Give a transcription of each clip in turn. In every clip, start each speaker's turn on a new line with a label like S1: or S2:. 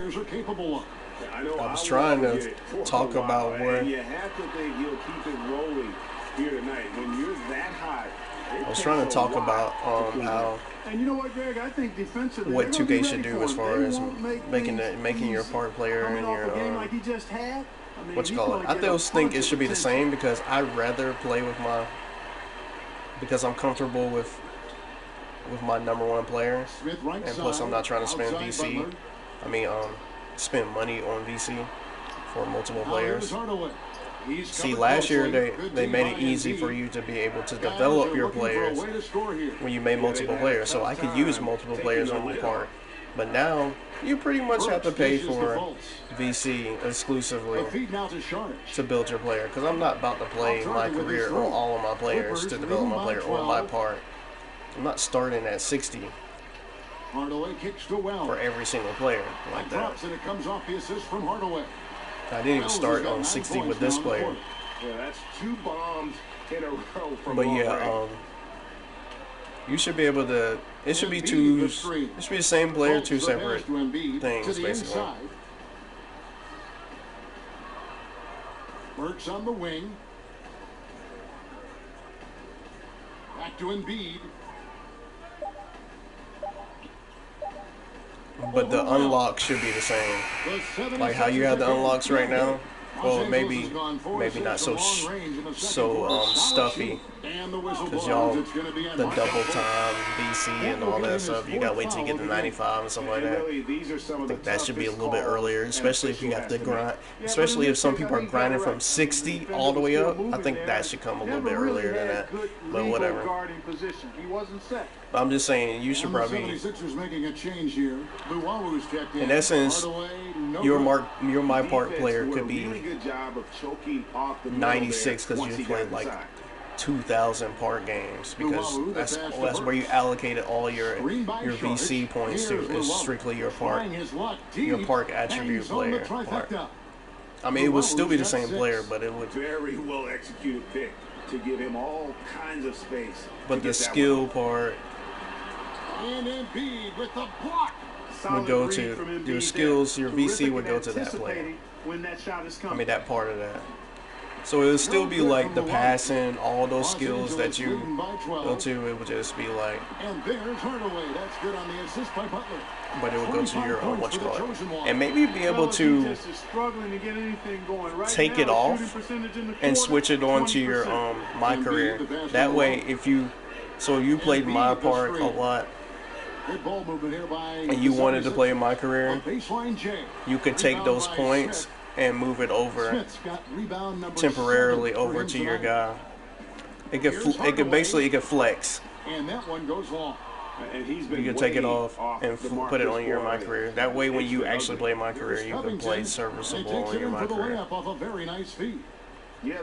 S1: players are capable of.
S2: I was trying to talk about where
S3: you have to think he'll keep it rolling here tonight. When you're that hot,
S2: I was trying to talk about how
S1: and you know what, Greg? I think defensively,
S2: what 2K should do as far as making your part player and your
S1: like he just had. I mean,
S2: what you call it. I still think it should be the same because I'd rather play with because I'm comfortable with my #1 player, and plus I'm not trying to spend VC. I mean, spend money on VC for multiple players. See, last year they made it easy for you to be able to develop your players when you made multiple players, so I could use multiple players on my part. But now you pretty much have to pay for VC exclusively to build your player, because I'm not about to play my career on all of my players to develop my player on my part. I'm not starting at 60 for every single player like that. I didn't even start on 60 with this player.
S3: Yeah, that's 2 bombs in a row from
S2: But yeah, you should be able to. It should be two. It should be the same player, 2 separate things, basically.
S1: Burks on the wing. Back to Embiid.
S2: But the unlock should be the same. Like how you have the unlocks right now. Well, maybe not so stuffy, because y'all, the double time VC and all that stuff, you gotta wait till you get to 95 and stuff like that. I think that should be a little bit earlier, especially if you have to grind, especially if some people are grinding from 60 all the way up. I think that should come a little bit earlier than that, but whatever. I'm just saying, you should probably, in essence, your my part player could be 96 because you played like 2,000 part games, because that's where you allocated all your VC points to, is strictly your park attribute player part. I mean, it would still be the same player, but it would
S3: very well executed pick to give him all kinds of space.
S2: But the skill part would go to your skills. Your VC would go to that player. I mean, that part of that. So it would still be like the passing, all those skills that you go to. It would just be like, but it would go to your what you call it, and maybe be able to take it off and switch it on to your my career. That way, if you played my part a lot, and you wanted to play my career, you could take those points and move it over temporarily over to your guy. It could flex.
S1: And that one goes long.
S2: You can take it off and put it on your my career. That way, when you actually play my career, you can play serviceable in your my career.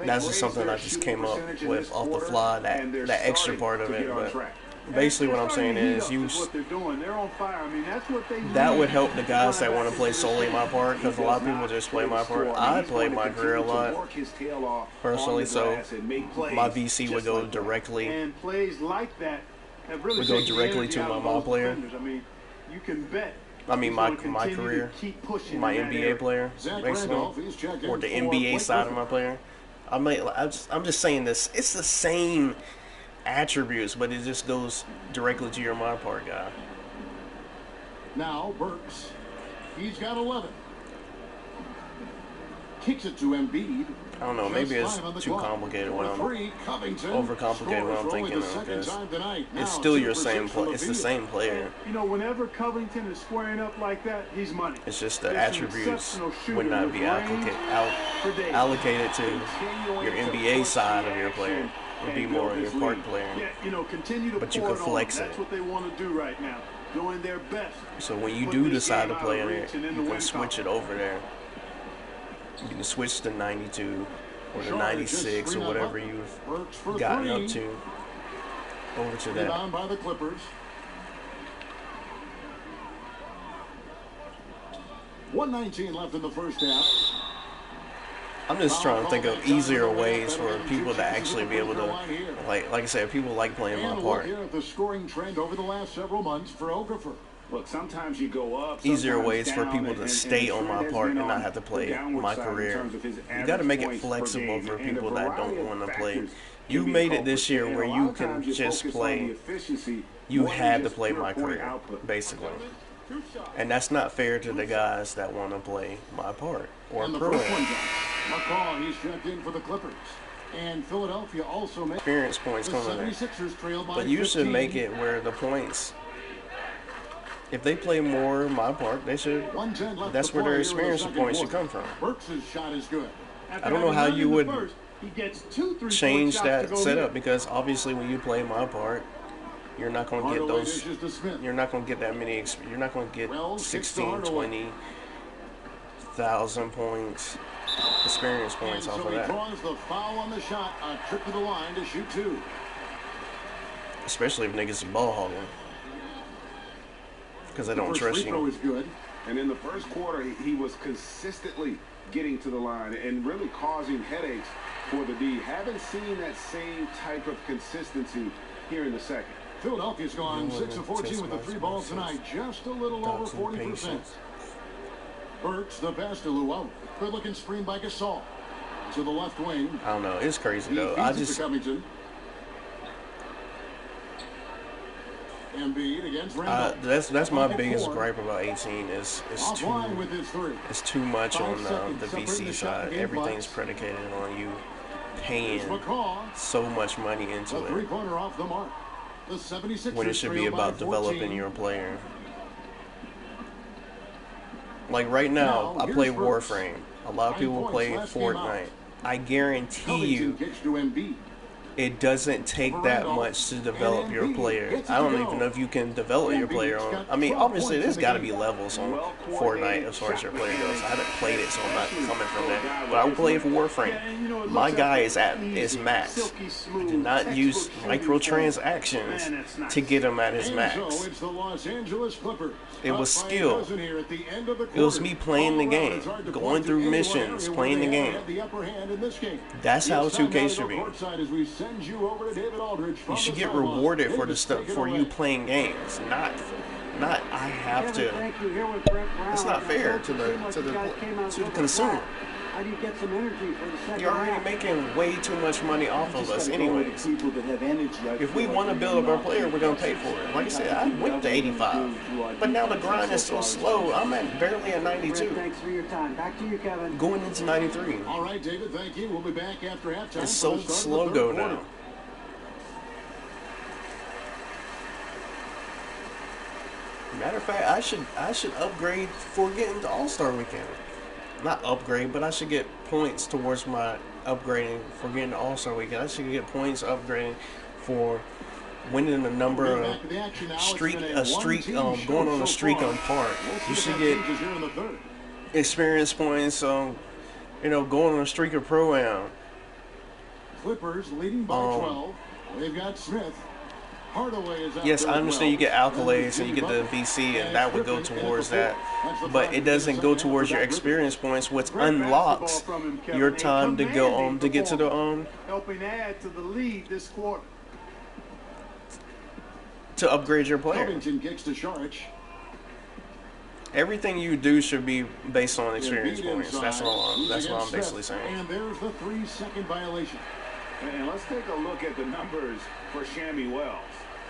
S2: That's just something I just came up with off the fly. That extra part of it, but basically what I'm saying is that would help the guys that want to play solely my part, because a lot of people just play my part. I play my career a lot personally, so my VC would go directly to my player. I mean my career, my NBA player, basically, or the NBA side of my player. I'm just saying this. It's the same attributes, but it just goes directly to your my part guy.
S1: Now Burks, he's got 11. Kicks it to Embiid.
S2: I don't know, maybe it's too complicated when I'm overcomplicated when I'm thinking of, because it's still your same it's the same player.
S4: You know, whenever Covington is squaring up like that, he's money.
S2: It's just the attributes would not be allocated to your NBA side of your player. Would be more of your part player. But you can flex it.
S4: That's what they want to do right now. Doing their best.
S2: So when you do decide to play in it, you can switch it over there. You can switch to 92 or the 96 or whatever you've gotten up to over to that.
S1: Down by the Clippers. 1:19 left in the first half.
S2: I'm just trying to think of easier ways for people to actually be able to, like I said, people like playing my part.
S1: Here at the scoring trend over the last several months for Okafor.
S3: Look, sometimes you go up.
S2: Easier
S3: sometimes
S2: ways for
S3: down,
S2: people to stay
S3: the
S2: on my
S3: trend has
S2: part
S3: been
S2: and not
S3: on
S2: have to
S3: the
S2: play
S3: downward
S2: my
S3: side in
S2: career.
S3: terms of his
S2: You got to
S3: average
S2: make it
S3: points per
S2: flexible
S3: game,
S2: for
S3: and a
S2: people that
S3: variety
S2: don't
S3: of
S2: want to play.
S3: factors
S2: You
S3: can be
S2: made it
S3: culprits,
S2: this year
S3: and
S2: where
S3: a lot
S2: you
S3: of
S2: can
S3: times you
S2: just
S3: focus on the
S2: play.
S3: efficiency
S2: You
S3: more than
S2: had to
S3: just
S2: play
S3: pure
S2: my
S3: point
S2: career,
S3: output.
S2: basically. And that's not fair to the guys that want to play my part or
S1: And the
S2: pro.
S1: first one down. McCall, he's checked in for the Clippers. And Philadelphia also makes
S2: Experience points
S1: the
S2: coming there.
S1: 76ers trail by
S2: But you should
S1: 15.
S2: make it where the points, if they play more my part, they should.
S1: 1:10 left
S2: That's
S1: to
S2: where
S1: play
S2: their
S1: here in the
S2: experience
S1: second
S2: points should
S1: quarter.
S2: come from.
S1: Burks' shot is good.
S2: I don't know how you would
S4: He gets 2 3-point
S2: change
S4: shots to
S2: that
S4: go
S2: setup
S4: here.
S2: because obviously when you play my part, you're not going to get
S1: Hardaway
S2: those.
S1: dishes to Smith.
S2: You're not going to get that many. You're not going to get
S1: Wells kicks to
S2: 16,
S1: Hardaway.
S2: 20,000 points, experience points
S1: And
S2: off
S1: so
S2: of
S1: he
S2: that.
S1: draws the foul on the shot. A trip to the line to shoot 2.
S2: Especially if niggas is ball hogging. Because I
S1: The
S2: don't
S1: first
S2: trust
S1: free throw
S2: you.
S1: is good.
S3: And in the first quarter, he was consistently getting to the line and really causing headaches for the D. Haven't seen that same type of consistency here in the second.
S1: Philadelphia's gone
S2: You
S1: 6 of 14 with the 3 balls tonight. Just a little over 40%. Burks, the pass to Llewellyn. Good looking screen by Gasol. To the left wing.
S2: I don't know. It's crazy
S1: He
S2: though.
S1: feeds
S2: I
S1: it
S2: just
S1: to Covington. Embiid against Randall.
S2: that's my
S1: Bucket
S2: biggest
S1: 4.
S2: gripe about 18 is
S1: Offline with his 3.
S2: it's too much
S1: 5
S2: on
S1: seconds
S2: the
S1: separating
S2: VC
S1: the shot
S2: side.
S1: and game
S2: Everything's
S1: clocks.
S2: predicated on you
S1: Here's
S2: paying
S1: McCall.
S2: so much money into
S1: The
S2: it
S1: three-pointer off the mark. The 76ers
S2: when it should be
S1: trail by
S2: about
S1: 14.
S2: developing your player. Like right now,
S1: Now,
S2: I play
S1: here's Burks.
S2: Warframe. A lot of
S1: 9
S2: people
S1: points
S2: play
S1: last game out.
S2: Fortnite. I guarantee
S1: Covington
S2: you,
S1: kicks to Embiid.
S2: it doesn't take that much to develop your player. I don't even know if you can develop your player on. I mean, obviously, there's got to be levels on Fortnite as far as your player goes. I haven't played it, so I'm not coming from that. But I will play it for Warframe. My guy is max. I do not use microtransactions to get him at his
S1: And
S2: max.
S1: so it's the Los Angeles Clippers.
S2: It was
S1: Up by a
S2: skill.
S1: dozen here at the end of the
S2: It was
S1: quarter.
S2: me playing the
S1: All around,
S2: game,
S1: it's hard to
S2: going
S1: point to
S2: through
S1: any one
S2: missions,
S1: area
S2: playing
S1: where
S2: the
S1: they
S2: game.
S1: had the upper hand in this game.
S2: That's how
S1: It's time
S2: 2K
S1: now to
S2: should
S1: go
S2: be.
S1: courtside as we send you over to David Aldridge from
S2: You should
S1: the
S2: get
S1: sideline.
S2: rewarded for the
S1: David,
S2: stuff
S1: take it
S2: for
S1: away.
S2: you playing games, not I have to.
S5: Thank you. Here with Brett Brown.
S2: It's not fair to the
S5: Seemed like
S2: to
S5: you guys came out
S2: the
S5: looking
S2: consumer.
S5: flat. How do you get some energy for the second
S2: You're already
S5: half?
S2: making way too much money off of us anyways.
S6: People that have energy,
S2: If we want to build up our player, we're going to pay for it. Like I said, I went to 85. But now the grind is so slow. I'm at barely at
S5: Brett,
S2: 92.
S5: thanks for your time. Back to you, Kevin.
S2: Going into 93.
S1: All right, David, thank you. We'll be back after halftime.
S2: It's
S1: for
S2: so
S1: the start of
S2: slow
S1: the
S2: go
S1: third quarter.
S2: now. Matter of fact, I should upgrade for getting to All-Star Weekend. Not upgrade, but I should get points towards my upgrading for getting to All-Star Weekend. I should get points upgrading for winning a number
S1: We'll be
S2: of
S1: back to the action now. It's
S2: streak
S1: been
S2: a streak
S1: one-team show
S2: going on a
S1: so
S2: streak
S1: far.
S2: on par.
S1: We'll see
S2: You
S1: if
S2: should
S1: that
S2: get
S1: changes here in the third.
S2: experience points. Going on a streak of pro-am.
S1: Clippers leading by 12. They've got Smith. Hardaway is out
S2: Yes,
S1: there
S2: I
S1: as
S2: understand you
S1: well.
S2: get accolades and you get the VC, and that would go towards that. But it doesn't go towards your experience points, which unlocks your time to go to get to the
S4: helping add to the lead this quarter.
S2: to upgrade your player.
S1: Covington kicks to Saric.
S2: Everything you do should be based on experience
S1: Embiid
S2: points.
S1: inside.
S2: That's what
S1: Against
S2: I'm
S1: Smith.
S2: basically saying.
S1: And there's the 3-second violation.
S3: And let's take a look at the numbers for Shammy Wells.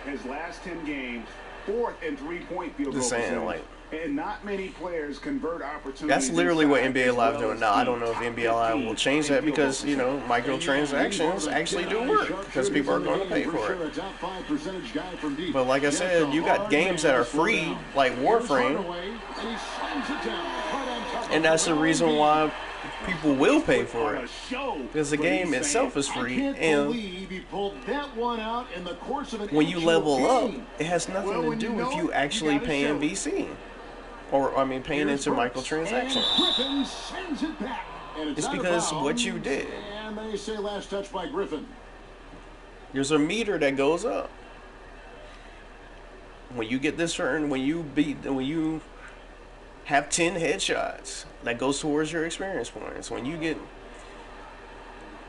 S3: His last 10 games, 4th in three-point field goal
S2: Just saying,
S3: percentage.
S2: like,
S3: And not many players convert opportunities.
S2: that's literally what
S3: inside
S2: NBA
S3: as
S2: Live
S3: well
S2: doing
S3: as
S2: now. I
S3: the
S2: don't know if
S3: top
S2: NBA Live
S3: 15
S2: will change that
S3: in field
S2: because,
S3: goal
S2: microtransactions actually do work because people are going to pay for it. But like I said, you got games that are free, like Warframe, and that's the reason why people will pay for it. Because the game itself is free, and when you level up, it has nothing to do with you actually paying VC. Or, paying into microtransactions. It's because what you did.
S1: And they say last touch by Griffin.
S2: There's a meter that goes up. When you get this certain, when you have 10 headshots, that goes towards your experience points. When you get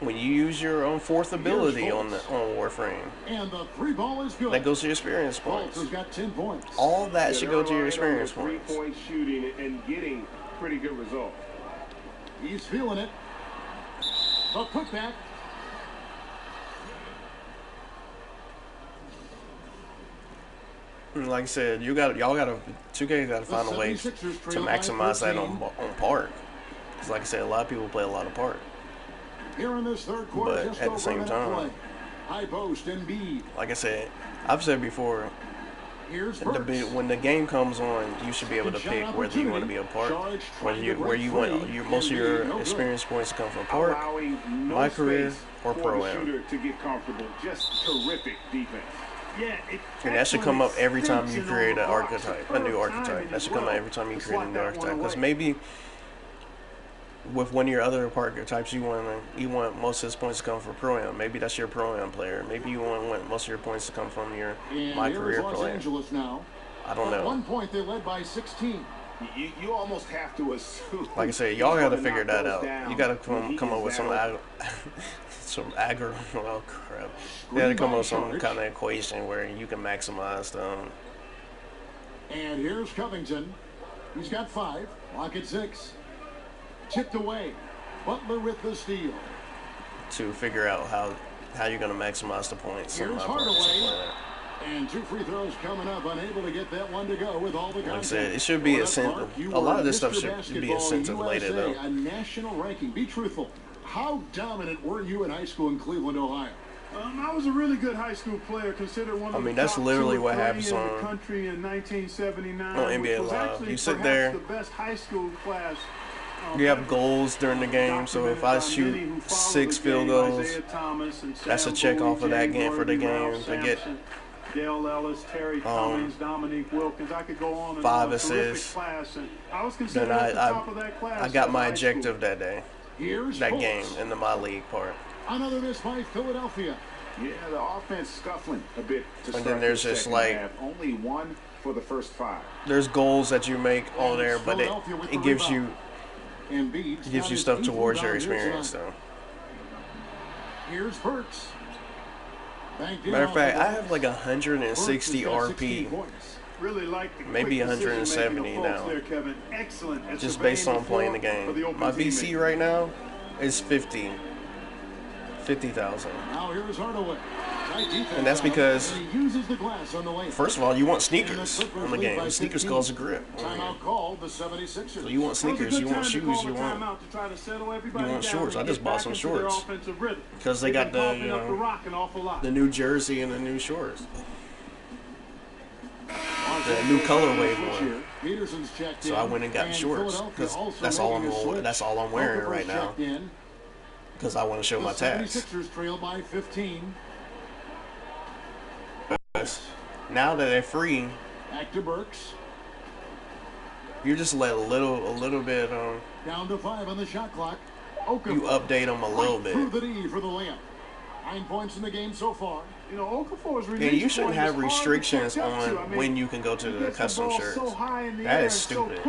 S2: when you use your fourth ability on Warframe,
S1: And the 3-ball is good.
S2: that goes to your experience
S1: Fultz
S2: points.
S1: has got 10 points.
S2: All that
S3: Yeah,
S2: should
S3: they're
S2: go to your
S3: relying on
S2: experience
S3: the
S2: points.
S3: three-point shooting and getting pretty good results.
S1: He's feeling it. The putback.
S2: Like I said, y'all gotta 2K gotta find a way to
S1: 76ers trail by
S2: maximize that
S1: 13.
S2: on park. Because like I said, a lot of people play a lot of park.
S1: Here in this third quarter,
S2: But
S1: just
S2: at the
S1: over
S2: same
S1: a minute
S2: time,
S1: play. High post, Embiid.
S2: Like I said, I've said before,
S1: Here's Burks.
S2: when the game comes on, you should be able to
S1: Good
S2: pick
S1: shot
S2: whether you want to be a park, where you want most of your experience points to come from park,
S3: Allowing no
S2: my career,
S3: space
S2: or
S3: for
S2: pro
S3: the
S2: am.
S3: shooter to get comfortable. Just terrific defense.
S4: Yeah,
S2: And that should come up every time you
S4: extension
S2: create
S4: on
S2: an
S4: the block.
S2: archetype, a
S4: Superb
S2: new archetype.
S4: timing
S2: That
S4: as
S2: should come out
S4: well
S2: every time you
S4: to
S2: create a
S4: slot
S2: new
S4: that one
S2: archetype. Because
S4: away.
S2: maybe with one of your other archetypes, you want most of his points to come from pro am. Maybe that's your pro am player. Maybe you want most of your points to come from your
S1: And
S2: my
S1: here's
S2: career
S1: Los
S2: player.
S1: Angeles now.
S2: I don't
S1: At
S2: know.
S1: one point, they led by 16.
S3: You almost have to assume.
S2: Like I said, y'all
S3: he's
S2: got to
S3: gonna
S2: figure
S3: knock
S2: that
S3: those
S2: out.
S3: down
S2: You got to
S3: when he
S2: come up
S3: is
S2: with some
S3: that open.
S2: oh crap. You got to come up with some kind of equation where you can maximize them.
S1: And here's Covington. He's got 5. Lock at 6. Chipped away. Butler with the steal.
S2: To figure out how you're going to maximize the points.
S1: Here's Hardaway. And 2 free throws coming up. Unable to get that one to go with all the
S2: Like I
S1: contact.
S2: said, it should be a lot of this stuff should be
S1: Basketball
S2: incentive related
S1: USA,
S2: though.
S1: A national ranking. Be truthful. How dominant were you in high school in Cleveland, Ohio?
S4: I was a really good high school player, considered one of
S2: I mean,
S4: the
S2: that's
S4: top
S2: literally
S4: 2 or
S2: what
S4: 3
S2: happens
S4: in
S2: on-
S4: the country in 1979.
S2: on NBA
S4: which was
S2: Live.
S4: actually
S2: You sit
S4: perhaps
S2: there,
S4: the best high school class.
S2: You have goals during the game, so if I shoot 6 field goals, that's a check off of that game for the game. If I get
S4: Dale Ellis, Terry Cummings, Dominique Wilkins, I could go on and
S2: 5
S4: on.
S2: assists,
S4: Class, and I was considered
S2: then
S4: at the top of that class.
S2: I got my
S4: in high school.
S2: objective that day,
S1: Here's
S2: that
S1: Fultz.
S2: game, in the my league part.
S1: Another miss by Philadelphia.
S3: Yeah, the offense scuffling a bit to start
S2: then there's
S3: the
S2: just
S3: second
S2: like-
S3: half. Only 1 for the first 5.
S2: There's goals that you make on there, but it gives you stuff towards your experience though.
S1: Here's Burks.
S2: Matter of fact, I have like 160 RP,
S4: Really like the
S2: maybe
S4: quick
S2: 170
S4: decision-making of
S2: now.
S4: Fultz there, Kevin. Excellent at
S2: just
S4: surveying
S2: based on
S4: the
S2: playing the
S4: floor for the
S2: game.
S4: open
S2: My
S4: teammate.
S2: VC right now is 50,000.
S1: Now here's Hardaway. Tight defense
S2: And that's
S1: on him,
S2: because,
S1: and he uses the glass on the way.
S2: first of all, you want sneakers on the game. Sneakers cause a grip.
S1: Timeout called the 76ers.
S2: So you want sneakers, you want shoes, you want shorts. I just bought some shorts because they got the new jersey and the new shorts, the new colorway one.
S1: Peterson's checked
S2: So
S1: in,
S2: I went and got shorts
S1: Philadelphia
S2: because
S1: also
S2: that's all
S1: making a switch.
S2: that's all I'm wearing
S1: Okafor's
S2: right now
S1: checked in.
S2: because I want to show
S1: The
S2: my tags.
S1: 76ers trail by 15.
S2: Now that they're free,
S1: Back to Burks.
S2: you just let a little bit
S1: Down to 5 on the shot clock.
S2: you
S1: Okafor
S2: update them a little bit.
S1: through the D for the layup. 9 points in the game so far.
S4: You know, Okafor's
S2: And you shouldn't have restrictions on when you can go to the custom shirts. That is stupid.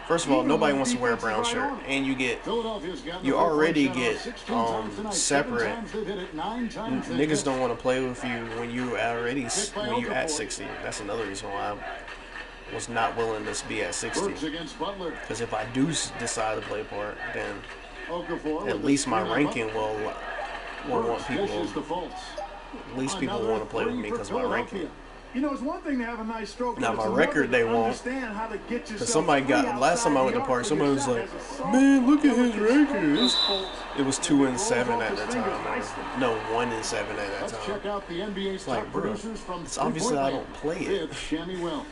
S2: First of all, nobody wants to wear a brown shirt, and you
S1: Philadelphia's gotten
S2: you
S1: the
S2: already
S1: three-point shot
S2: get
S1: off 16 times tonight. 7
S2: separate.
S1: times they've hit it, 9 times they've
S2: Niggas
S1: missed.
S2: don't want to play with you when you already
S1: by
S2: when you're at
S1: Okafor.
S2: 60. That's another reason why I was not willing to be at 60.
S1: Burks against Butler.
S2: Because if I do decide to play part, then
S1: Okafor with
S2: at
S1: the
S2: least my
S1: screen on
S2: ranking
S1: Butler.
S2: will want
S1: Burks
S2: people.
S1: dishes to Fultz.
S2: At least people
S1: Another
S2: want to play with me
S1: three for
S2: because of my ranking.
S1: Philadelphia.
S4: You know, it's one thing to have a nice stroke.
S2: Now,
S4: but
S2: my
S4: it's
S2: record,
S4: another
S2: they
S4: to
S2: won't.
S4: understand how to get yourself
S2: Because somebody
S4: free
S2: got last time I went to
S4: outside
S2: park,
S4: the
S2: somebody
S4: arc
S2: was
S4: for your
S2: like,
S4: shot as a soft
S2: "Man, look at
S4: double
S2: his
S4: construct
S2: records."
S4: Fultz
S2: It was 2-7 at that time.
S4: nicely.
S2: No, 1-7 at that
S1: Let's
S2: time.
S1: check out the NBA's top
S2: Like, bro,
S1: producers from
S2: it's obviously
S1: three-point
S2: I
S1: land.
S2: don't play it.
S1: It's Shammy Wells.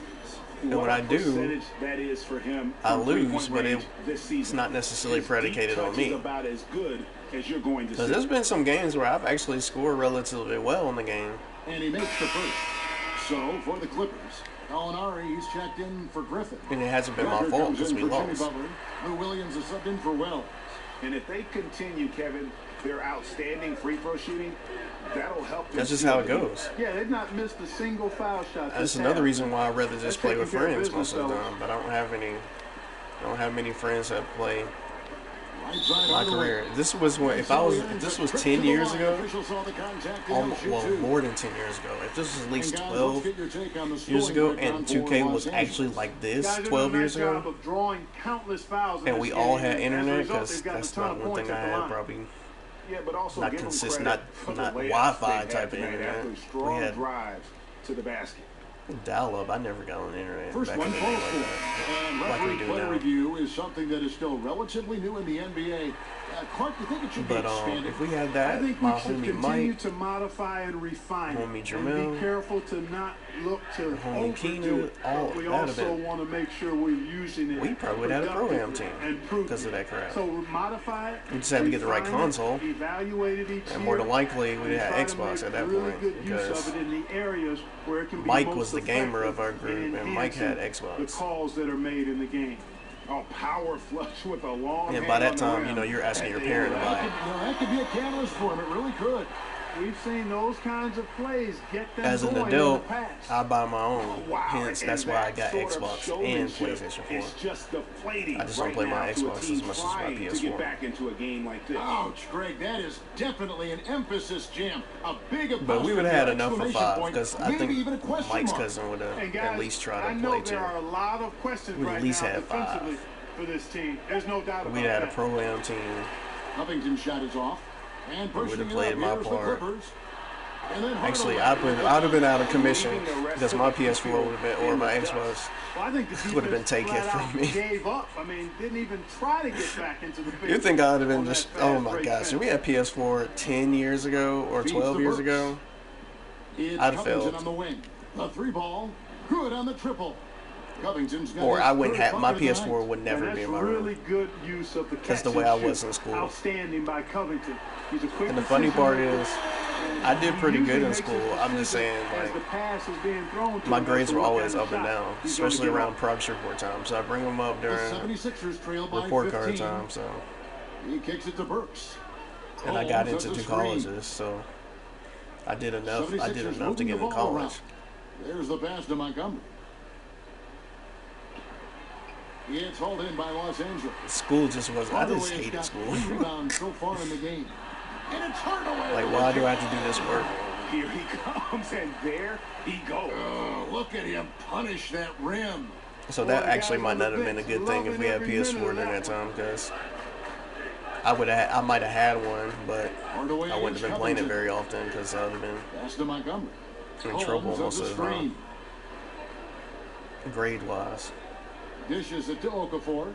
S2: And when I do,
S3: percentage that is for him
S2: I
S3: from
S2: lose,
S3: three-point
S2: but
S3: range this season.
S2: it's not necessarily
S3: His
S2: predicated
S3: deep
S2: on
S3: touch
S2: me.
S3: is about as good as you're going to
S2: Because
S3: see.
S2: there's been some games where I've actually scored relatively well in the game.
S1: And he makes the first. So, for the Clippers, Gallinari, he's checked in for Griffin.
S2: And it hasn't been my
S1: Tucker
S2: fault
S1: comes
S2: because
S1: in
S2: we
S1: for Jimmy
S2: lost.
S1: Butler. Lou Williams is subbed in for Wells.
S3: And if they continue, Kevin, their outstanding free throw shooting, that'll help them.
S2: That's just how it goes.
S4: Yeah, they've not missed a single foul shot.
S2: That's
S4: this
S2: another
S4: half.
S2: reason why I'd rather just
S4: That's
S2: play with
S4: taking care of
S2: friends
S4: business,
S2: most of the
S4: fellas.
S2: time. But I don't have many friends that play
S1: Right side
S2: my
S1: Hardaway.
S2: career. This was when if this was 10 years ago,
S1: Officials saw the contact, and
S2: almost,
S1: they'll
S2: well,
S1: shoot two.
S2: more than 10 years ago. If this was at least
S1: And guys,
S2: 12
S1: let's get your take on the
S2: years
S1: scoring
S2: ago,
S1: breakdown
S2: and
S1: for
S2: 2K
S1: Los
S2: was actually
S1: Angeles.
S2: like this
S4: Guys are
S2: 12
S4: doing a
S2: years
S4: nice job
S2: ago,
S4: of drawing countless fouls in
S2: and
S4: this
S2: we
S4: game,
S2: all had
S4: and as a
S2: internet,
S4: result,
S2: because
S4: they've gotten a
S2: that's
S4: ton
S2: not
S4: of
S2: one
S4: points
S2: thing I
S4: at the
S2: had,
S4: line.
S2: probably
S3: Yeah, but also
S2: not
S3: give them
S2: consistent,
S3: credit for the
S2: not
S3: layups
S2: Wi-Fi
S3: they've
S2: type
S3: had
S2: of
S3: to make
S2: internet.
S3: after
S2: We
S3: strong
S2: had
S3: drives to the basket.
S2: dial-up. I never got on the internet
S1: First
S2: back
S1: one
S2: in the day
S1: falls
S2: like
S1: for.
S2: that,
S1: And
S2: like we
S1: referee
S2: do
S1: play
S2: now.
S1: review is something that is still relatively new in the NBA. Clark, you think it should be
S2: But
S1: expanded?
S2: if we had
S4: I
S2: that,
S4: think
S2: my
S4: we should
S2: homie
S4: continue
S2: Mike,
S4: to modify and refine
S2: homie
S4: it, and
S2: Jamil,
S4: be careful to not look to
S2: homie
S4: overdo
S2: Keenan,
S4: it.
S2: all
S4: But we
S2: that'd have
S4: also
S2: been.
S4: want to make sure we're using it.
S2: We probably would have had a pro-am
S4: productively
S2: team
S4: and prudently.
S2: because of that crap.
S4: So modify it.
S2: We just had to get the right
S4: refine it,
S2: console,
S4: evaluate it each
S2: and
S4: year,
S2: more than likely we'd
S4: and
S2: have
S4: try to
S2: Xbox
S4: make
S2: at that
S4: really
S2: point,
S4: good use
S2: because
S4: of it in the areas where it can be
S2: Mike
S4: most
S2: was the gamer of our
S4: effective
S2: group,
S4: in
S2: and Mike had
S4: enhancing
S2: Xbox.
S4: the calls that are made in the game.
S3: Oh, power flush with a long
S2: And
S3: hand
S2: by that
S3: on the
S2: time,
S3: rim.
S2: you know, you're asking your
S3: And
S2: parent to
S3: they-
S2: buy it.
S1: That could be a catalyst for him. It really could.
S4: We've seen those kinds of plays get them
S2: As an
S4: going
S2: adult,
S4: in the past.
S2: I buy my own.
S3: Wow,
S2: Hence,
S3: and
S2: that's why I
S3: that
S2: got
S3: sort of
S2: Xbox and
S3: showmanship
S2: PlayStation 4.
S3: is just deflating
S2: I just don't
S3: right
S2: play my
S3: now to a
S2: Xbox
S3: team
S2: as much as my
S3: trying to
S2: PS4.
S3: get back into a game like this.
S1: Ouch, Greg, that is definitely an emphasis jam. A big
S2: But we would have had enough for
S1: exclamation
S2: 5,
S1: point,
S2: because I
S1: maybe
S2: think
S1: even a question
S2: Mike's
S1: mark.
S2: cousin would have
S4: And guys,
S2: at least tried
S4: I
S2: to
S4: know
S2: play
S4: there
S2: too.
S4: are a lot of questions
S2: We'd at
S4: right
S2: least
S4: now
S2: have 5.
S4: defensively for this team. There's no doubt about
S2: We'd had a
S4: that.
S2: pro-am team.
S1: Covington's shot is off. And
S2: Would
S1: pushing
S2: have
S1: it
S2: played
S1: up.
S2: my
S1: Here's the
S2: part.
S1: Clippers. And then
S2: Actually,
S1: Hardaway.
S2: I'd have been out of commission because my PS4 would have been, or my Xbox
S4: Well, I think the
S2: would have been
S4: defense
S2: taken
S4: flat out
S2: from me.
S4: Gave up. I mean, didn't even try to get back into the picture.
S2: You think I would have been
S4: on that
S2: just,
S4: fast
S2: oh my
S4: break
S2: gosh,
S4: finish.
S2: if we had PS4 10 years ago or
S1: Feeds
S2: 12
S1: the
S2: years
S1: Burks.
S2: ago,
S1: It's
S2: I'd have
S1: Covington
S2: failed.
S1: on the wing. A three ball. Good on the triple. Covington's got
S2: or
S1: his
S2: I wouldn't
S1: third
S2: have, my
S1: bucket of the
S2: PS4
S1: night.
S2: would never
S4: And
S2: be
S4: that's
S2: in my room.
S4: really good use of the
S2: That's the
S4: catch
S2: way
S4: and
S2: I was
S4: shoot.
S2: in school.
S4: Outstanding by Covington. He's a quick
S2: And the funny part
S4: decision
S2: is,
S4: maker,
S2: I did
S4: he
S2: pretty good
S4: usually
S2: in
S4: makes
S2: school.
S4: his
S2: I'm just saying,
S4: decisions as
S2: like,
S4: the pass is being thrown to
S2: my
S4: him
S2: grades
S4: as to
S2: were
S4: what
S2: always
S4: kind
S2: up
S4: of
S2: and
S4: shot
S2: down,
S4: he's gonna
S2: especially
S4: give
S2: around
S4: up.
S2: progress report time. So I bring them up
S1: The
S2: during
S1: 76ers trail by
S2: report
S1: 15.
S2: card time. So,
S1: He kicks it to Burks.
S2: and I got
S1: Holmes
S2: into
S1: at the
S2: 2
S1: screen.
S2: colleges, so I did enough. I did
S1: 76ers
S2: enough to
S1: moving
S2: get
S1: the
S2: into
S1: ball
S2: college.
S1: around. There's the pass to Montgomery. It's hauled in by Los Angeles.
S2: School just wasn't. I
S1: Hardaway
S2: just
S1: has
S2: hated
S1: got
S2: school.
S1: 3 rebounds so far in the game. And it's Hardaway.
S2: Like, why do I have to do this work?
S3: Here he comes, and there he goes.
S1: Oh, look at him punish that rim.
S2: So that actually might not have been a good thing if we had PS4 during that time, because I might have had one, but
S1: Hardaway
S2: I wouldn't have been playing it
S1: Covington.
S2: very often because I would have been
S1: Pass to Montgomery.
S2: in trouble
S1: Holmes
S2: most
S1: up
S2: of
S1: the
S2: the time,
S1: screen.
S2: grade-wise.
S1: Dishes it to Okafor.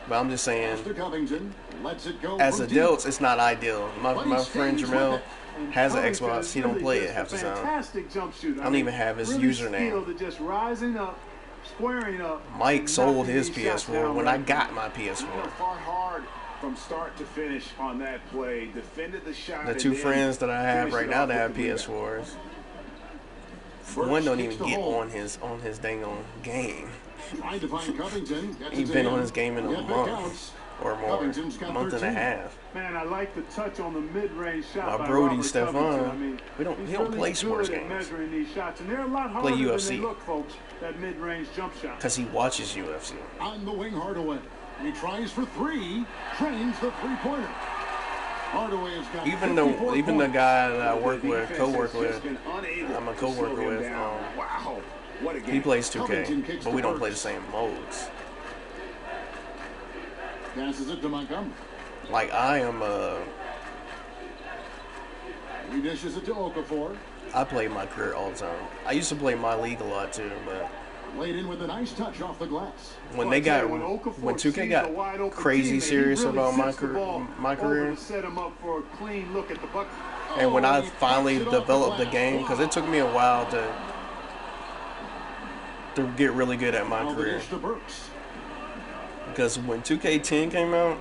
S2: But I'm just saying,
S1: Pass to Covington. Lets it go
S2: as
S1: from
S2: adults, it's not ideal. My friend Jamel
S4: And
S2: has an
S4: Covington
S2: Xbox.
S4: is
S2: He don't
S4: really
S2: play it
S4: just
S2: half
S4: a
S2: the time.
S4: fantastic jump shooter.
S2: I don't even have his
S4: really
S2: username.
S4: skilled at just rising up, squaring up.
S2: Mike
S4: and
S2: sold
S4: knocking
S2: his
S4: these shots
S2: PS4
S4: down
S2: when
S4: right
S2: I got my
S3: You know,
S2: PS4.
S3: fought hard from start to finish on that play. Defended the shot.
S2: The
S3: and
S2: 2
S3: then
S2: friends that I have
S3: finished
S2: right
S3: it
S2: now
S3: off
S2: that have
S3: with the rebound.
S2: PS4s,
S1: Burks
S2: one don't
S1: kicks
S2: even
S1: the
S2: get
S1: hole.
S2: on his dang on game.
S1: Trying to find Covington. Gets
S2: He's
S1: it
S2: been
S1: to
S2: on
S1: him.
S2: his game in a
S1: Yep, it
S2: month
S1: counts.
S2: or more,
S1: Covington's got
S2: a month and a
S1: 13.
S2: half.
S4: Man, I like the touch on the mid-range shot
S2: My
S4: by
S2: Brody
S4: Robert
S2: Stephon,
S4: Covington. I mean,
S2: he don't
S4: he's
S2: play sports
S4: good at
S2: games.
S4: measuring these shots, and they're a lot harder
S2: Play
S4: than
S2: UFC.
S4: they look, folks. That mid-range jump shot.
S2: Because he watches UFC.
S1: On the wing, Hardaway. He tries for 3. Drains the three-pointer. Hardaway has got 54
S2: Even the
S1: points.
S2: guy that I
S3: The
S2: work with,
S3: defense
S2: co-work
S3: has
S2: with,
S3: just been unable
S2: I'm a
S3: to
S2: co-worker
S3: slow him
S2: with,
S3: down. Wow, what a game.
S2: he plays
S1: Covington
S2: 2K,
S1: kicks
S2: but
S1: to
S2: we don't play the
S1: Burks.
S2: same modes.
S1: Passes it to Montgomery.
S2: Like, I am,
S1: He dishes it to Okafor.
S2: I play my career all the time. I used to play my league a lot too, but
S1: Laid in with a nice touch off the glass.
S2: when
S4: Well,
S2: they
S4: I tell
S2: got,
S4: you, Okafor
S2: when 2K
S4: sees a wide
S2: got
S4: open
S2: crazy
S4: teammate, he
S2: serious
S4: really
S2: about
S4: sets the ball
S2: my
S4: over
S2: career,
S4: to set him up for a clean look at the bucket.
S2: and when I
S1: he
S2: finally
S1: picks it off
S2: developed the
S1: glass.
S2: game, because it took me a while to get really good at my
S1: Now the
S2: career.
S1: dish to Burks.
S2: Because when 2K10 came out,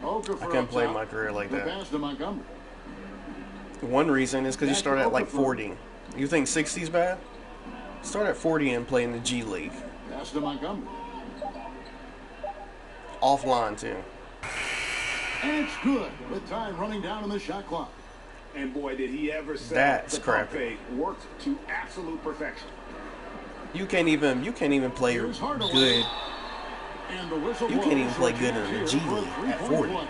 S1: Okafor
S2: I couldn't
S1: up
S2: play
S1: top.
S2: my career like
S1: The
S2: that.
S1: pass to Montgomery.
S2: One reason is because you
S1: Back
S2: start
S1: to
S2: at like
S1: Okafor.
S2: 40. You think 60's bad? Start at 40 and play in the G League.
S1: Pass to Montgomery.
S2: Offline too.
S1: And it's good with time running down on the shot clock.
S3: And boy, did he ever sell.
S2: That's
S3: the pump
S2: crappy.
S3: fake worked to absolute perfection.
S2: You can't even play
S1: Here's Hardaway.
S2: good
S1: And the whistle
S2: You can't even
S1: blows
S2: play
S1: for a
S2: good in
S1: chance
S2: the
S1: here
S2: G
S1: for a
S2: League at
S1: three-point
S2: 40.
S1: play.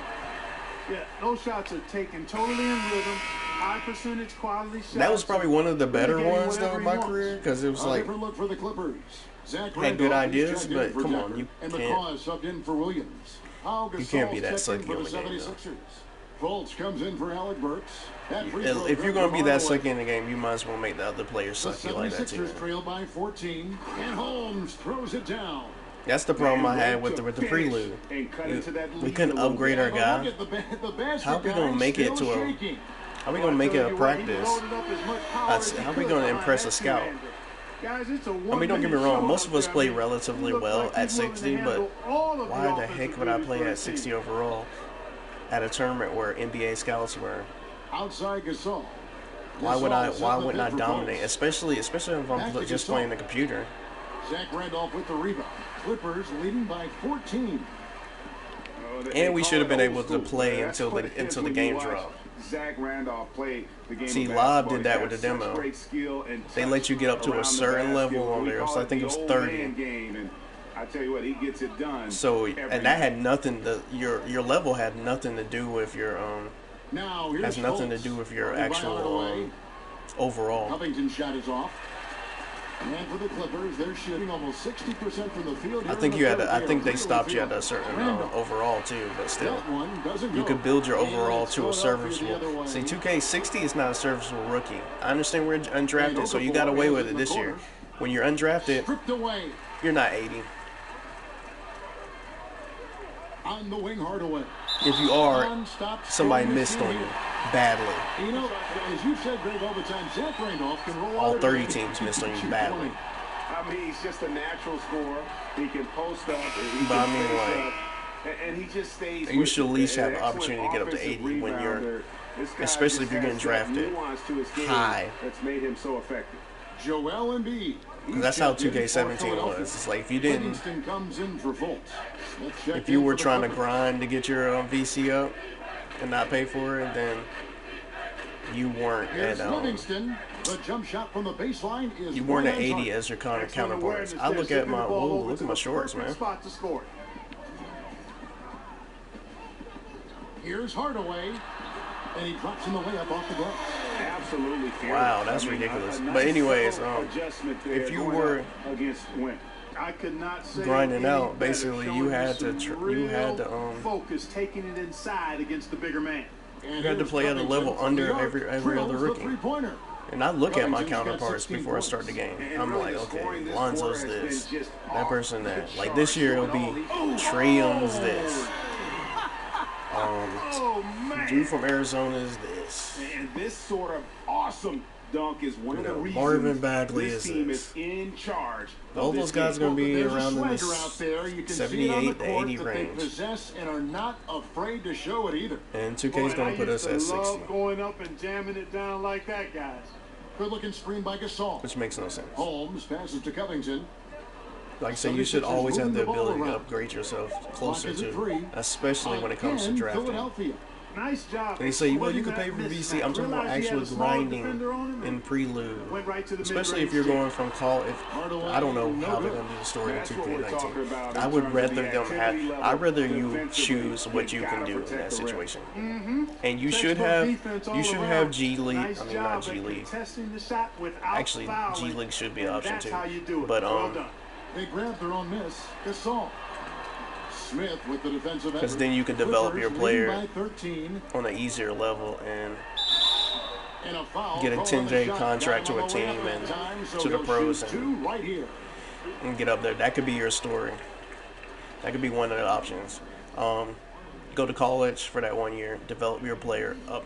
S4: Yeah, those shots are taken totally in rhythm, high percentage quality shots.
S2: That was probably one of the better
S4: Really getting
S2: ones though in
S4: whatever
S2: my
S4: he
S2: career,
S4: wants.
S2: because it was
S1: A
S2: like
S1: different look for the Clippers. Zach
S2: had good
S1: Randolph is
S2: ideas,
S1: checked in
S2: but
S1: for
S2: come on,
S1: Decker,
S2: you
S1: and
S2: can't.
S1: McCaw is subbed in for Williams.
S2: You can't be that
S1: Gasol's checked in
S2: sucky
S1: for
S2: on
S1: the
S2: the game,
S1: 76ers. Fultz comes in for Alec Burks. That free throw
S2: If you're
S1: good
S2: going to
S1: from
S2: be that
S1: Hardaway.
S2: sucky in the game, you might as well make the other players
S1: The
S2: sucky like that too.
S1: 76ers trail by 14, and Holmes throws it down.
S2: That's the problem I had with the prelude. We couldn't upgrade our guy. How are we going to make it to a? How are we going to make it a practice? How are we going to impress a scout? I mean, don't get me wrong. Most of us play relatively well at 60, but why the heck would I play at 60 overall at a tournament where NBA scouts were?
S1: Outside Gasol.
S2: Why wouldn't I dominate? Especially if I'm just playing the computer.
S1: Zach Randolph with the rebound. Clippers leading by 14.
S2: And we should have been able to play until the game dropped.
S3: Zach Randolph played the game.
S2: See, Live did that with the demo. They let you get up to a certain level on there. So I think it was 30.
S3: I tell you what, he gets it done.
S2: So, and that had nothing to your level had nothing to do with your has nothing to do with your actual overall.
S1: Covington shot is off. And for the Clippers, they're shooting almost 60% from the field.
S2: I think they stopped you at a certain overall too, but still, you could build your overall to a serviceable. See, 2K60 is not a serviceable rookie. I understand we're undrafted, so you got away with it this year. When you're undrafted, you're not 80.
S1: On the wing, Hardaway.
S2: If you are, somebody missed on you badly.
S1: You know, as you said, Greg, all the time, Zach Randolph can roll
S2: all
S1: out
S2: 30 teams missed on you badly.
S3: I mean, he's just a natural scorer. He can post up.
S2: But I mean, like,
S3: and he just stays.
S2: You should at least have the opportunity to get up to 80 when you're, especially if you're getting drafted high.
S3: That's made him so effective.
S1: Joel Embiid.
S2: Because that's how 2K17 was. It's like if you didn't, if you were trying to grind to get your VC up and not pay for it, then you weren't at you weren't at 80 as your counterparts. I look at my look at my shorts, man.
S1: Here's Hardaway, and he drops in the layup off the glass.
S3: Absolutely.
S2: Wow, that's ridiculous. But anyways, if you were grinding out, basically you had to
S4: focus, taking it inside against the bigger man.
S2: You had to play at a level under every other rookie. And I look at my counterparts before I start the game. I'm like, okay, Lonzo's this, that person that. Like this year it'll be Trae Young's this. Dude from Arizona is this.
S3: And this sort of awesome dunk is one of the reasons
S2: Marvin Bagley
S3: this
S2: is
S3: team
S2: this.
S3: is in charge.
S2: All those guys are going to be around in this 78 to 80 range.
S1: And are not afraid to show it either.
S2: And 2K is going to put us at 60.
S4: Love going up and jamming it down like that, guys.
S1: Good looking screen by Gasol.
S2: Which makes no sense.
S1: Holmes passes to Covington.
S2: Like I say, you should always have the ability to upgrade yourself closer to, especially when it comes to drafting.
S4: Nice job.
S2: And they say, well, you can pay for VC. I'm talking about actually grinding in prelude. Especially if you're going from call. I don't know how they're going to do the story in 2K19. I would rather them have. I'd rather you choose what you can do in that situation. And you should have G League. I mean, not G League. Actually, G League should be an option too. But
S1: they grab their own miss. Gasol. Smith with the defensive
S2: because then you can develop your player on an easier level and get a 10-day contract to a team and to the pros and get up there. That could be your story. That could be one of the options. Go to college for that 1 year, develop your player up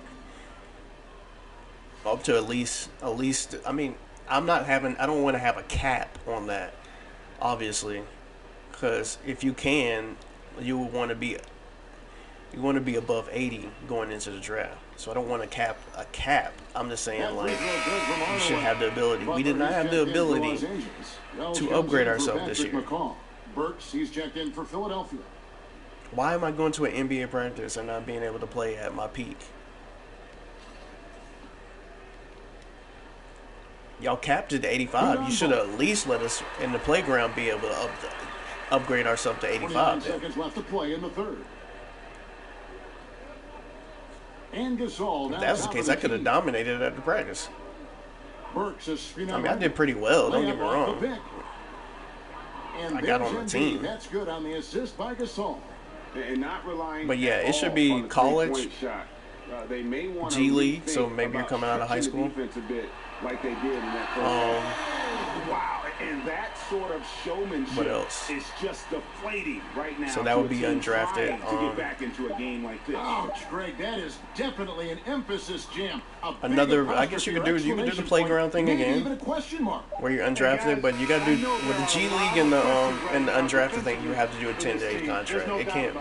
S2: to at least. I mean, I don't want to have a cap on that, obviously, because if you can. You want to be above 80 going into the draft. So I don't want to cap a cap. I'm just saying, like, you should have the ability. We did not have the ability to upgrade ourselves this year.
S1: Burks, he's checked in for Philadelphia.
S2: Why am I going to an NBA practice and not being able to play at my peak? Y'all capped it to 85. You should at least let us in the playground be able to upgrade ourselves to
S1: 29
S2: 85. Then.
S1: seconds left to play in the third. And Gasol.
S2: If that was the case, I could have dominated at the practice.
S1: Burks is
S2: I mean, I did pretty well. Don't get me wrong.
S1: And
S2: I got on the team.
S1: That's good on the assist by Gasol.
S3: And not relying.
S2: But yeah, it should be college,
S3: they may want
S2: G League. So maybe you're coming out of high school.
S3: Defense a bit like they did in that first wow, and that sort of showmanship
S2: what else?
S3: is just deflating right now.
S2: So that would be undrafted.
S3: To get back into a game like this.
S1: Ouch, Greg, that is definitely an emphasis jam.
S2: Another, I guess you could do the playground thing again,
S1: even a question mark.
S2: where you're undrafted, but you got to do with the G League and the undrafted thing. You have to do a 10-day contract. It can't.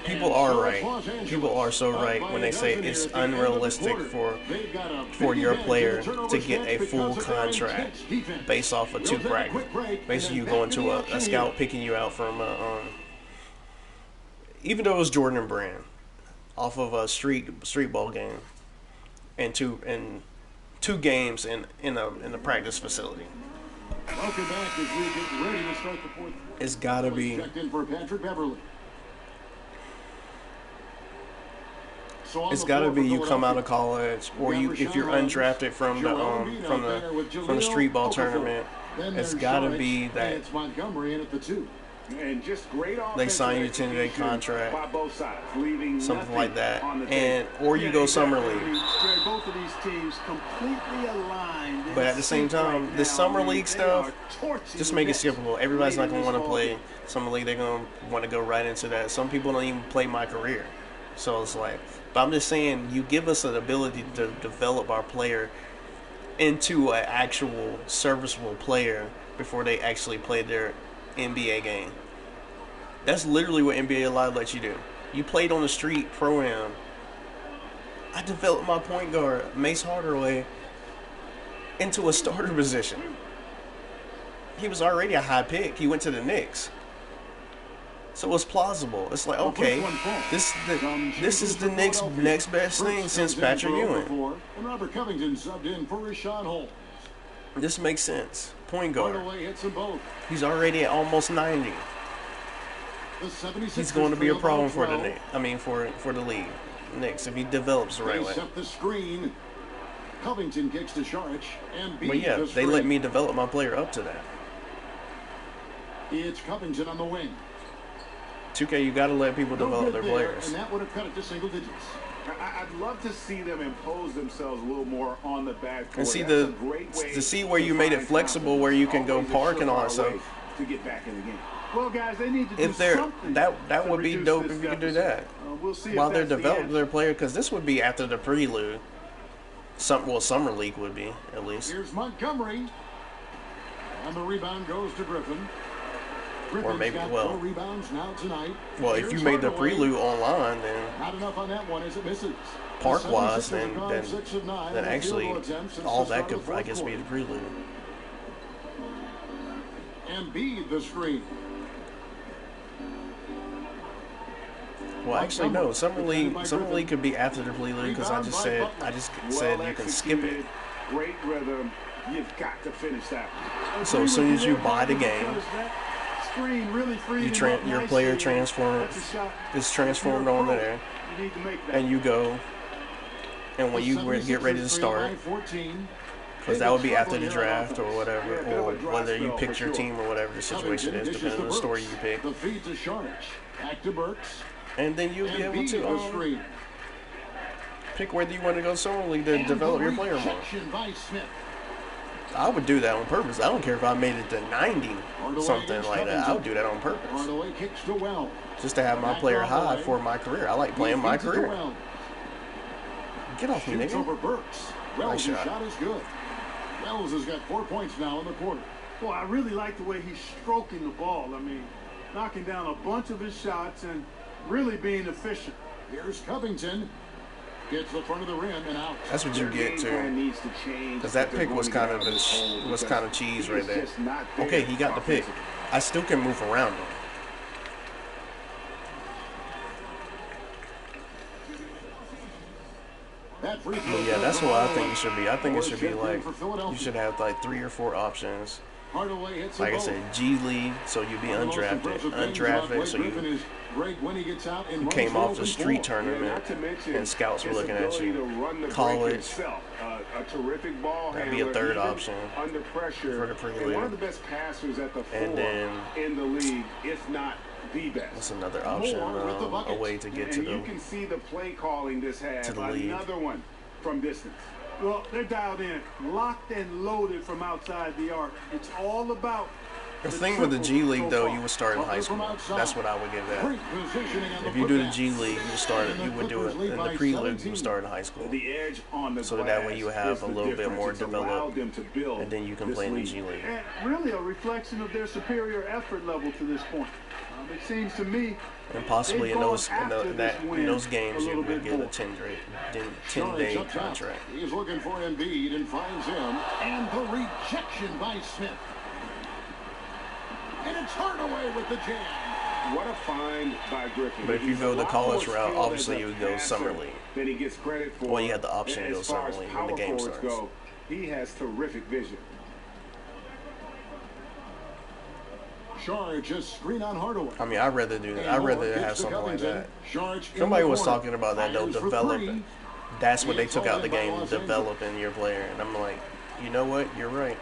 S2: People are right. People are so right when they say it's unrealistic for your player to get a full contract based off of 2 practice. Basically, you going to a scout picking you out from even though it was Jordan and Brand off of a street ball game and two games in a practice facility.
S1: Welcome back as we get ready to start the fourth.
S2: It's gotta be.
S1: Checked in for Patrick Beverly.
S2: It's got to be you come out of college, or if you're undrafted from the street ball tournament. It's got to be that
S1: it's Montgomery in at the 2.
S3: And just great
S2: they sign you a 10-day contract,
S3: by both sides, leaving
S2: something like that, or you go summer league.
S4: Both of these teams completely aligned.
S2: But at the same time, this summer league stuff, just make it skippable. Everybody's not going to want to play summer league. They're going to want to go right into that. Some people don't even play my career. So it's like, but I'm just saying, you give us an ability to develop our player into an actual serviceable player before they actually play their NBA game. That's literally what NBA Live lets you do. You played on the street, pro-am. I developed my point guard, Mace Hardaway, into a starter position. He was already a high pick. He went to the Knicks. So it's plausible. It's like, okay, this is the next best thing since Patrick Ewing.
S1: And Robert Covington subbed in for Rashawn Holmes.
S2: This makes sense. Point guard.
S1: Hardaway hits them both.
S2: He's already at almost 90. He's going to be a problem for the Knicks. I mean, for the league, Knicks, if he develops the right way.
S1: Set the screen. Covington kicks to Saric, and
S2: but yeah, they let me develop my player up to that.
S1: It's Covington on the wing.
S2: 2K, you got to let people develop their players.
S1: And that would have cut it to single digits.
S3: I'd love to see them impose themselves a little more on the backcourt.
S2: And see where you made it flexible, where you can go park and all that stuff.
S3: To get back in the game.
S4: Well, guys, they need to do something.
S2: That would be dope if you could do that.
S4: We'll see
S2: while they're developing their player, because this would be after the prelude. Summer league would be at least.
S1: Here's Montgomery, and the rebound goes to Griffin.
S2: Or maybe,
S1: well, rebounds now tonight.
S2: Well, if you made the prelude online, then
S1: not enough on that one as it misses.
S2: Park-wise, then actually all that could, I guess, be the prelude.
S1: Embiid the screen.
S2: Well, actually, no. Summer league could be after the prelude because I just said you can skip it.
S3: Great rhythm. You've got to finish that.
S2: So as soon as you buy the game, your player is transformed on there, and you go, and when you get ready to start, because that would be after the draft or whatever, or whether you picked your team or whatever the situation is, depending on the story you pick.
S1: The feed to Saric, back to Burks,
S2: and then you'll be able to pick whether you want to go summer league to develop your player more. I would do that on purpose. I don't care if I made it to 90, something like that. I would do that on purpose. Just to have my player high for my career. I like playing my career. Get off me, nigga. Nice shot.
S1: Is good. Wells has got 4 points now in the quarter.
S4: Boy, I really like the way he's stroking the ball. I mean, knocking down a bunch of his shots and really being efficient.
S1: Here's Covington. Gets the front of the rim and out.
S2: That's what you get too. Because that pick was kind of cheese right there. Okay, he got the pick. I still can move around him.
S1: But
S2: yeah, that's what I think it should be. I think it should be like you should have like 3 or 4 options,
S1: Hardaway hits
S2: like I said, G League, so you'd be undrafted, so you came off the street tournament, and scouts were looking at you. College, that'd be a third option
S3: under pressure,
S2: for the pre-league.
S3: one of the best passers at the floor
S2: And then
S3: in the league, if not the best.
S2: that's another option, a way to get to
S3: and you can see the play calling this has.
S2: to the league.
S3: Another one from distance.
S4: Well, they're dialed in, locked and loaded from outside the arc. It's all about
S2: The thing with the G League, though, you would start in high school. That's what I would give that. If you do the G League, you would do it in the pre-league. You would start in high school,
S3: The edge on the
S2: so that way you have
S3: is
S2: a
S3: the
S2: little bit more
S3: difference. It's allowed
S2: developed,
S3: them to build
S2: and then you can
S3: this
S2: play in the
S3: league.
S2: G League.
S4: and really a reflection of their superior effort level to this point. It seems to me,
S2: And possibly in those games, you
S4: little
S2: would
S4: bit
S2: get a
S4: more.
S2: 10-day contract.
S1: He's looking for Embiid and finds him. And the rejection by Smith. And it's Hardaway with the jam.
S3: What a find by Griffin.
S2: But if you
S3: He's
S2: go
S3: a
S2: the
S3: lot
S2: college
S3: more
S2: route,
S3: skilled
S2: obviously
S3: as a
S2: you would go
S3: passer
S2: summer league.
S3: than he gets credit for.
S2: Well, you have the option to go
S3: As far
S2: summer
S3: as
S2: league when
S3: power
S2: the game
S3: forwards
S2: starts.
S3: go, he has terrific vision.
S1: Sharge just screen on Hardaway.
S2: I mean, I'd rather do that. I'd rather have something like that.
S1: Sharge
S2: Somebody was talking about that, though, developing. That's what they took out the game, developing your player. And I'm like, you know what? You're right.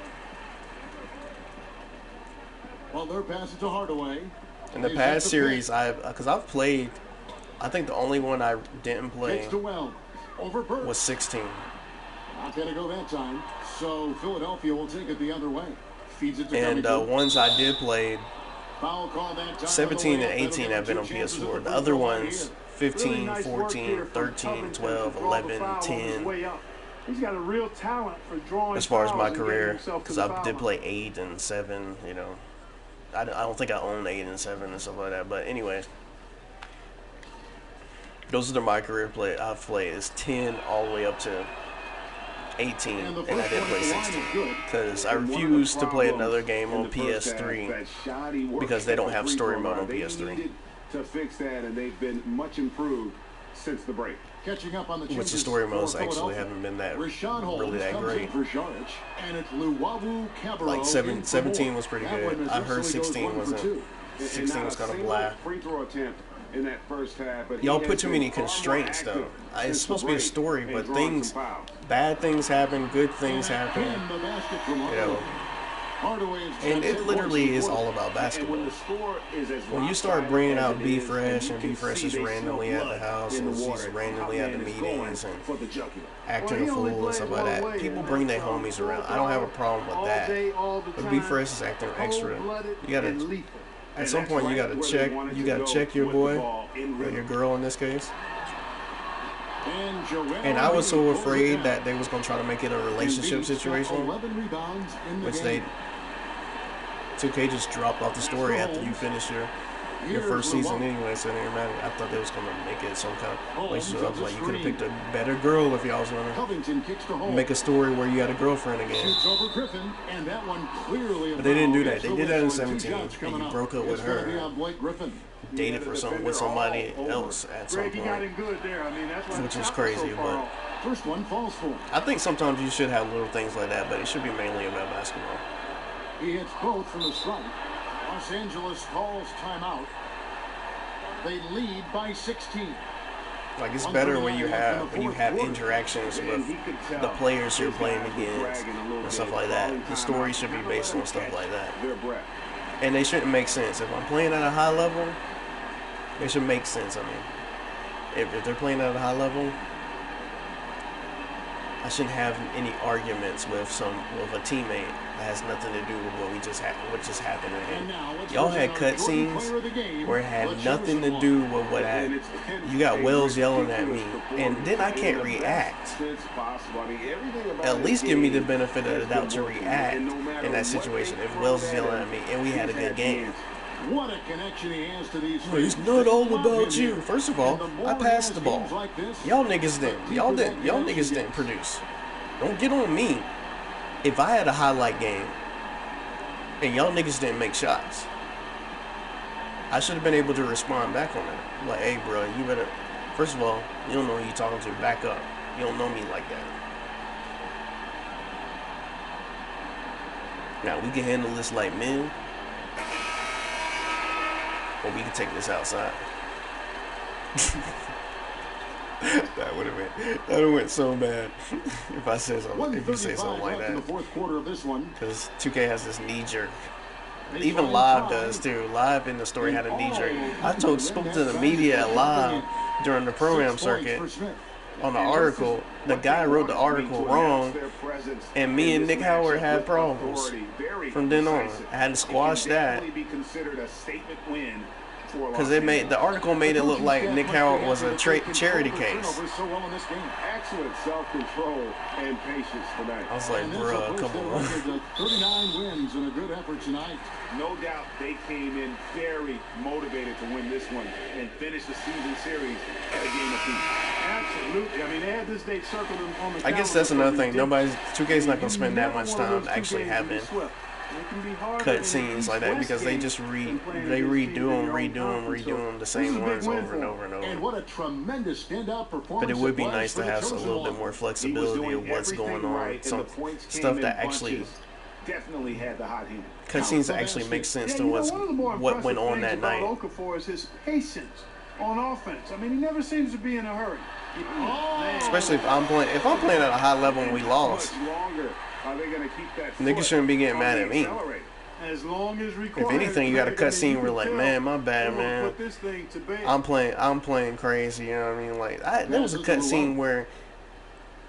S1: Well, they're passing to Hardaway.
S2: In the past series, because I've played, I think the only one I didn't play
S1: Takes to well. Over Burke.
S2: was 16.
S1: Not going to go that time. So Philadelphia will take it the other way. Feeds it to
S2: And
S1: Covington.
S2: ones I did play,
S1: Foul call that time
S2: 17
S1: on the
S2: and
S1: way up.
S2: 18 have been on
S1: That'll give him 2 chances
S2: PS4.
S1: at
S2: The
S1: free
S2: other
S1: throw line
S2: ones,
S1: here.
S2: 15,
S4: Really nice work
S2: 14,
S4: here from
S2: 13,
S4: Covington
S2: 12,
S4: to draw the
S2: 11,
S4: foul on his
S2: 10.
S4: way up. He's got a real talent for drawing
S2: As far as
S4: fouls
S2: my
S4: and getting
S2: career,
S4: himself to
S2: because
S4: the
S2: I
S4: foul
S2: did
S4: line.
S2: play 8 and 7, you know. I don't think I own 8 and 7 and stuff like that. But anyway, those are my career play. I've played is 10 all the way up to 18, and I did play 16 because I refused to play another game on PS3 because they don't have story mode on PS3.
S3: To fix that, and they've been much improved since the break.
S1: Catching up on the
S2: Which the
S1: changes
S2: story
S1: for
S2: modes actually
S1: Philadelphia.
S2: haven't been that
S1: Rashawn Holmes
S2: really that
S1: comes in
S2: great.
S1: for Sharge, and it's Luwawu Cabarro
S2: Like
S1: in
S2: 17
S1: for
S2: was pretty
S1: That
S2: good.
S1: one
S2: I heard
S1: essentially goes
S2: 16
S1: 1 for
S2: wasn't.
S1: 2.
S2: 16 was kind of
S3: single
S2: blah.
S3: free throw attempt in that first half, but
S2: Y'all
S3: he
S2: put
S3: has
S2: too
S3: been
S2: many
S3: far more
S2: constraints,
S3: active
S2: though. It's
S3: since
S2: supposed
S3: the
S2: to be a
S3: break
S2: story,
S3: and
S2: but
S3: drawing some fouls.
S2: bad things happen, good things happen,
S1: In the basket from
S2: you know.
S1: Hardaway. Hardaway is
S2: And it literally is all about
S3: And
S2: basketball.
S3: when the score is as
S2: When you
S3: rock
S2: start
S3: solid
S2: bringing
S3: as
S2: out
S3: it
S2: B
S3: is,
S2: Fresh,
S3: you
S2: and
S3: can
S2: B Fresh
S3: see
S2: is
S3: they
S2: randomly
S3: smell
S2: at the
S3: blood
S2: house,
S3: in
S2: and
S3: the
S2: he's
S3: water.
S2: randomly at the
S3: Hot man is going
S2: meetings, and
S3: for the jugular.
S2: acting a
S4: Well, he only
S2: fool and stuff
S4: played
S2: like
S4: one
S2: that.
S4: way,
S2: People
S4: and
S2: bring their
S4: that's
S2: homies
S4: full
S2: around. I don't have a
S4: throttle,
S2: problem with
S4: all
S2: that.
S4: day, all the
S2: But B
S4: time,
S2: Fresh is acting extra.
S4: cold-blooded
S2: You gotta,
S4: and lethal.
S2: at some point, you gotta check. You gotta check your boy or your girl in this case. And I was so afraid that they was gonna try to make it a relationship situation, which they 2K just dropped off the story after you finish your first season anyway, so it didn't matter. I thought they was gonna make it some kind of relationship. I was like, you could have picked a better girl if y'all was gonna
S1: Covington kicks to Holmes.
S2: make a story where you had a girlfriend again.
S1: Shoots over Griffin, and that one clearly.
S2: But they didn't do that. They
S1: So
S2: did that in
S1: it's
S2: 17,
S1: 2 shots
S2: and
S1: coming
S2: you
S1: up.
S2: broke up with
S1: It's gonna be
S2: her,
S1: on Blake Griffin.
S2: dated for with somebody else at some
S4: Greg, he got
S2: point,
S4: him good there. I mean, that's why
S2: which
S4: the
S2: is
S4: shot
S2: crazy.
S4: so far
S2: But
S4: off.
S1: First one falls for him.
S2: I think sometimes you should have little things like that, but it should be mainly about basketball.
S1: He hits both from the strike. Los Angeles calls timeout. They lead by 16.
S2: Like, it's better when you have interactions with the players you're playing against and stuff like that. The story should be based on stuff like that. And they shouldn't make sense. If I'm playing at a high level, they should make sense. I mean, if they're playing at a high level, I shouldn't have any arguments with a teammate that has nothing to do with what just happened in
S1: And
S2: here.
S1: now let's
S2: Y'all
S1: present
S2: had
S1: our Jordan
S2: cutscenes
S1: player of the game.
S2: where it had
S1: Let's show
S2: nothing
S1: some
S2: to do
S1: love.
S2: with what happened. You got Wells yelling at me, and then I can't react. At least give me the benefit of the doubt to react in that situation if Wells is yelling at me and we had a good game.
S1: What a connection he has to these.
S2: Well, it's not all about you. First of all, I passed the ball. Y'all niggas didn't. Y'all niggas didn't produce. Don't get on me. If I had a highlight game and y'all niggas didn't make shots, I should have been able to respond back on that. Like, hey, bro, you better. First of all, you don't know who you're talking to. Back up. You don't know me like that. Now we can handle this like men, or we can take this outside. That would have went so bad if I said something. If you say something like that.
S1: In the fourth quarter of this one.
S2: Because 2K has this knee jerk. Even Live does too. Live in the story had a knee jerk. I spoke to the media at Live during the program circuit on the article. The guy wrote the article wrong, and me and Nick Howard had problems from then on. I had to squash that because the article made it look like Nick Howard was a charity case.
S3: Excellent self-control and patience tonight.
S2: I was like, bruh, come on.
S1: 39 wins and a good effort tonight.
S3: No doubt they came in very motivated to win this one and finish the season series at a game apiece.
S4: Absolutely. I mean, they had this date circled on the
S2: I guess that's another thing. 2K's not going to spend that much time actually having cut scenes like that because they just redo them the same ones over and over and over.
S1: And what a tremendous standout performance.
S2: But it would be nice to have a little bit more flexibility of what's going on. Some stuff that actually
S3: definitely had the hot hand.
S2: Cutscenes that actually make sense to what went on that night.
S4: Okafor is his patience on offense. I mean, he never seems to be in a hurry.
S2: Especially if I'm playing at a high level and we lost. Niggas shouldn't be getting mad at me.
S4: As long as
S2: if anything, you got a cutscene where like, man, my bad, man. I'm playing crazy. You know what I mean? Like, there was a cutscene where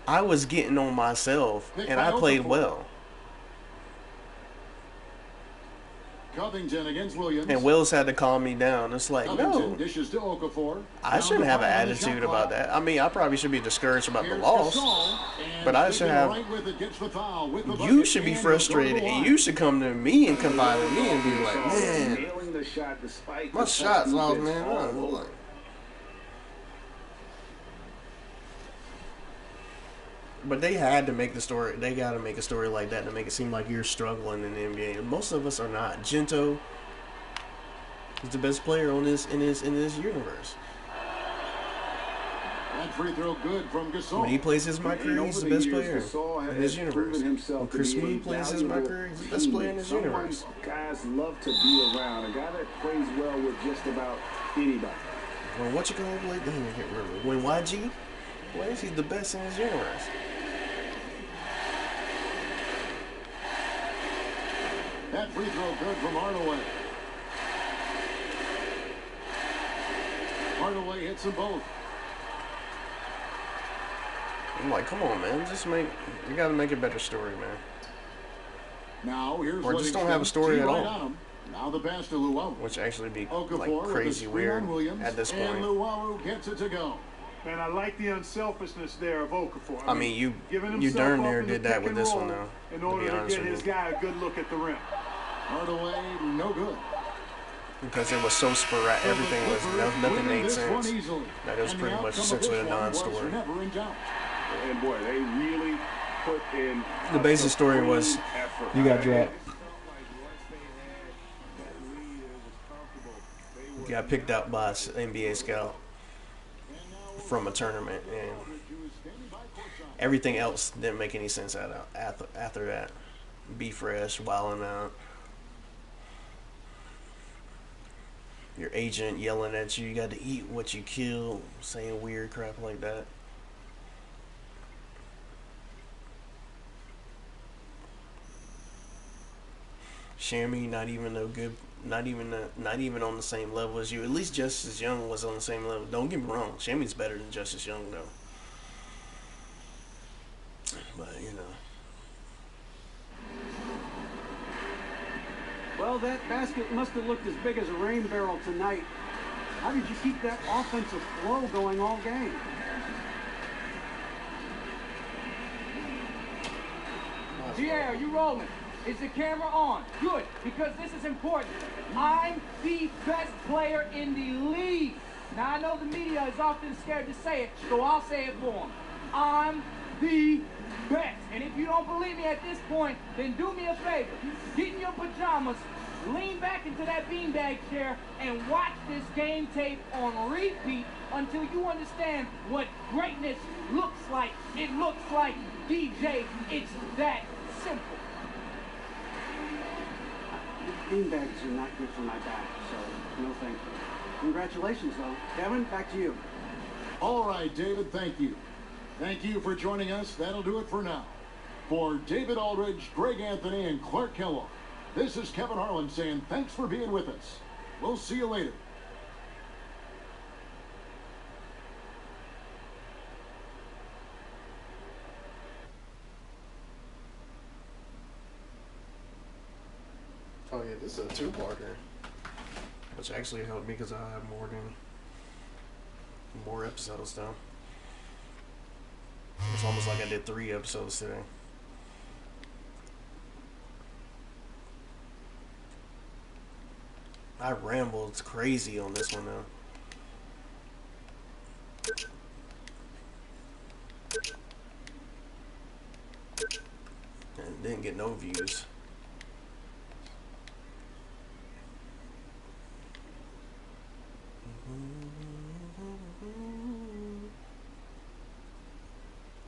S2: I was getting on myself and I played well.
S1: Covington against Williams.
S2: And Wills had to calm me down. It's like, no,
S1: dishes to Okafor.
S2: I shouldn't have an attitude about that. I mean, I probably should be discouraged about the loss, but I should have. You should be frustrated, and you should come to me and confide in me and be like, man, my shot's lost, man. But they had to make the story. They got to make a story like that to make it seem like you're struggling in the NBA. Most of us are not. Gento is the best player in this universe.
S1: That free throw good from Gasol.
S2: When he plays his my career, he's the best player in his universe. When Chris Smoot plays his my career, he's the best player in his universe.
S3: Guys love to be around a guy that plays well with just about anybody.
S2: When what you call it? Like, I can't remember. When YG plays, he's the best in his universe.
S1: That free throw good from Hardaway. Hardaway hits them both.
S2: I'm like, come on, man. You got to make a better story, man.
S1: Now here's
S2: or just don't have a story at all.
S1: Now the pass to Luau.
S2: Which actually be like crazy weird at this point.
S1: And Luau gets it to go.
S4: And I like the unselfishness there of Okafor.
S2: I mean, you darn near did that with this one, though.
S4: In order to get his guy a good look at the rim.
S1: Hardaway, no good.
S2: Because it was so sporadic. Everything was, nothing made sense. That was pretty much essentially a non-story.
S3: And boy, they really put in.
S2: The basic story was you got dropped. You got picked up by an NBA scout from a tournament, and everything else didn't make any sense after that. Be fresh, wilding out. Your agent yelling at you got to eat what you kill, saying weird crap like that. Shammy not even on the same level as you. At least Justice Young was on the same level. Don't get me wrong, Shammy's better than Justice Young though. But you know.
S5: Well, that basket must have looked as big as a rain barrel tonight. How did you keep that offensive flow going all game?
S6: Yeah, you rolling. Is the camera on? Good, because this is important. I'm the best player in the league. Now, I know the media is often scared to say it, so I'll say it for them. I'm the best. And if you don't believe me at this point, then do me a favor. Get in your pajamas, lean back into that beanbag chair, and watch this game tape on repeat until you understand what greatness looks like. It looks like DJ. It's that simple.
S5: beanbags are not good for my back, so no thank you. Congratulations, though. Kevin, back to you.
S1: All right, David, thank you. Thank you for joining us. That'll do it for now. For David Aldridge, Greg Anthony, and Clark Kellogg, this is Kevin Harlan saying thanks for being with us. We'll see you later.
S2: Oh yeah, this is a two-parter, which actually helped me because I have more episodes though. It's almost like I did 3 episodes today. I rambled crazy on this one though. And didn't get no views.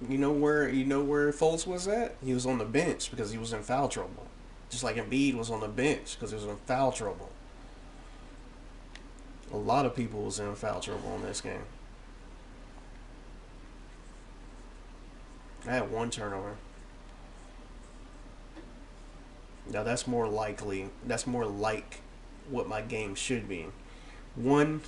S2: You know where Fultz was at? He was on the bench because he was in foul trouble. Just like Embiid was on the bench because he was in foul trouble. A lot of people was in foul trouble in this game. I had 1 turnover. Now that's more likely. That's more like what my game should be. 1-5.